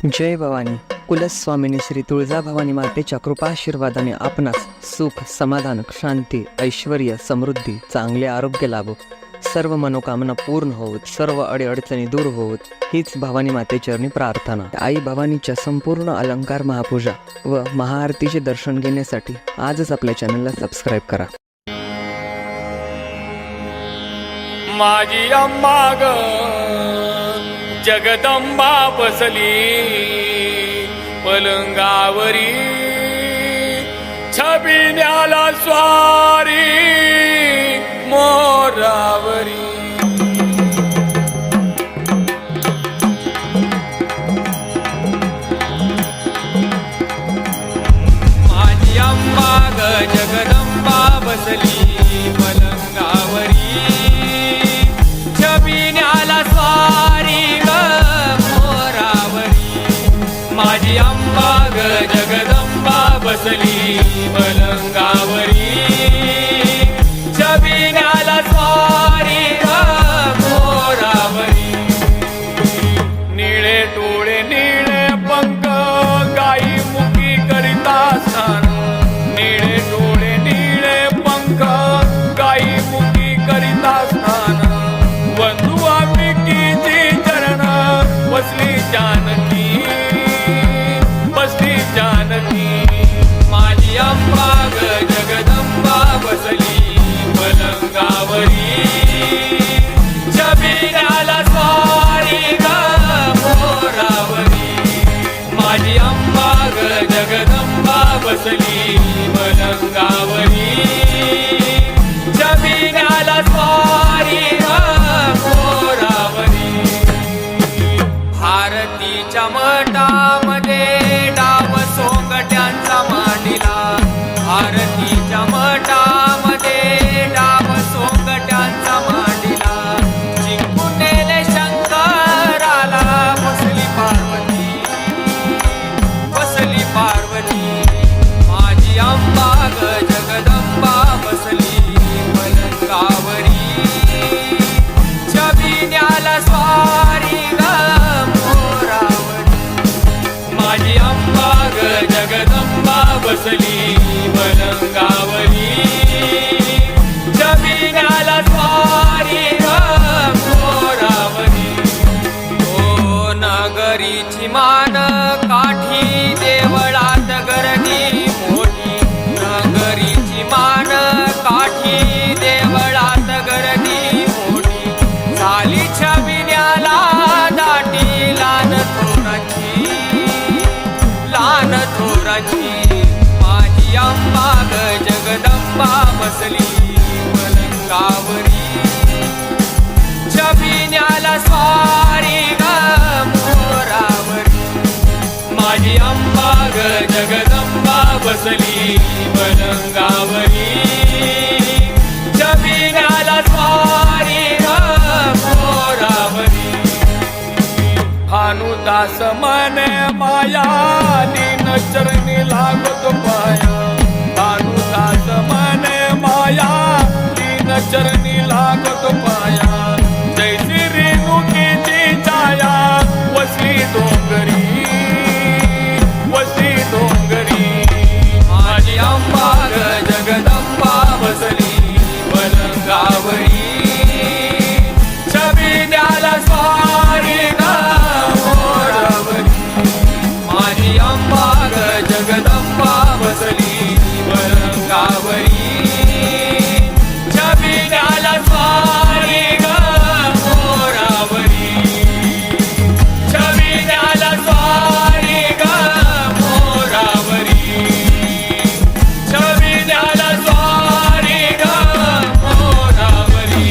जय भवानी. कुलस्वामिनी श्री तुळजाभवानी मातेच्या कृपाशीर्वादाने आपणास सुख, समाधान, शांती, ऐश्वर्य, समृद्धी, चांगले आरोग्य लाभो, सर्व मनोकामना पूर्ण होत, सर्व अडीअडचणी दूर होत, हीच भवानी मातेचरणी प्रार्थना. आई भवानीच्या संपूर्ण अलंकार महापूजा व महाआरतीचे दर्शन घेण्यासाठी आजच आपल्या चॅनलला सबस्क्राईब करा. माझी अंबा ग जगदंबा बसली पलंगावरी, छबिन्याला स्वारी मोरावरी. माझी अंबा ग जगदंबा बसली पलंगावरी, छबिन्याला स्वारी ग मोरावरी. माझी अंबा ग जगदंबा बसली पलंगावरी, छबिन्याला स्वारी ग मोरावरी. निळे डोळे निळे पंख गाई मुखी करिता स्नान, निळे डोळे निळे पंख गाई मुखी करिता स्नान. वंदू अंबिकेची चरण बसली जानकी, बसली जानकी. माझी अंबा ग जगदंबा बसली पलंगावरी, छबिन्याला स्वारी ग मोरावरी. माझी अंबा ग जगदंबा बसली पलंगावरी, छबिन्याला स्वारी ग मोरावरी. भारतीच्या मठामध्ये डाव सोंगट्यांचा मांडिला, भारतीच्या मठामध्ये डाव सोंगट्यांचा मांडिला. जिंकून नेले शंकराला बसली पार्वती, बसली पार्वती. माझी अंबा ग जगदंबा बसली पलंगावरी, छबिन्याला स्वारी ग मोरावरी. माझी अंबा ग जगदंबा बसली पलंगावरी, छबिन्याला स्वारी ग मोरावरी. ओ नगरीची मान काठी देवळात गर्दी मोठी, नगरीची मान काठी देवळात गर्दी मोठी. झाली छबिन्याला दाटी लान थोराची, लान थोराची. माझी अंबा ग जगदंबा बसली पलंगावरी, छबिन्याला स्वारी ग मोरावरी. माझी अंबा ग जगदंबा बसली पलंगावरी, छबिन्याला स्वारी ग मोरावरी. भानुदास मने माया दीन चरणी लागतो पाया, भानुदास मने माया दीन चरणी लागतो पाया. जैसी रेणुकीची छाया वसली डोंगरी, वसली डोंगरी. माझी अंबा ग जगदंबा बसली पलंगावरी, छबिन्याला स्वारी ग मोरावरी. माझी अंबा ग जगदंबा बसली पलंगावरी, छबिन्याला स्वारी ग मोरावरी. छबिन्याला स्वारी ग मोरावरी, छबिन्याला स्वारी ग मोरावरी.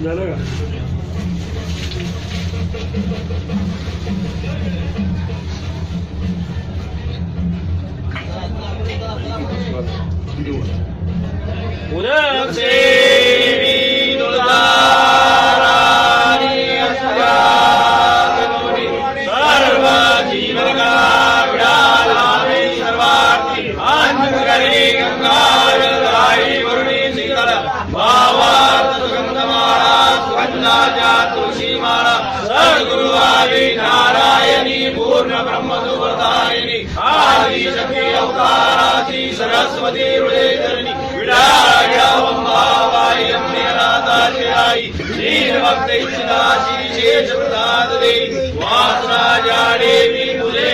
झालं का? नारायणी पूर्ण ब्रह्मदुर्दायिनी आदि शक्ति अवताराची सरस्वती हृदयधरणी विडाळ्यावंबाबाई अम्मेनाथाची आई दीनभक्त इच्छिताची शेष प्रसाद देवी वासराजा देवी तुझे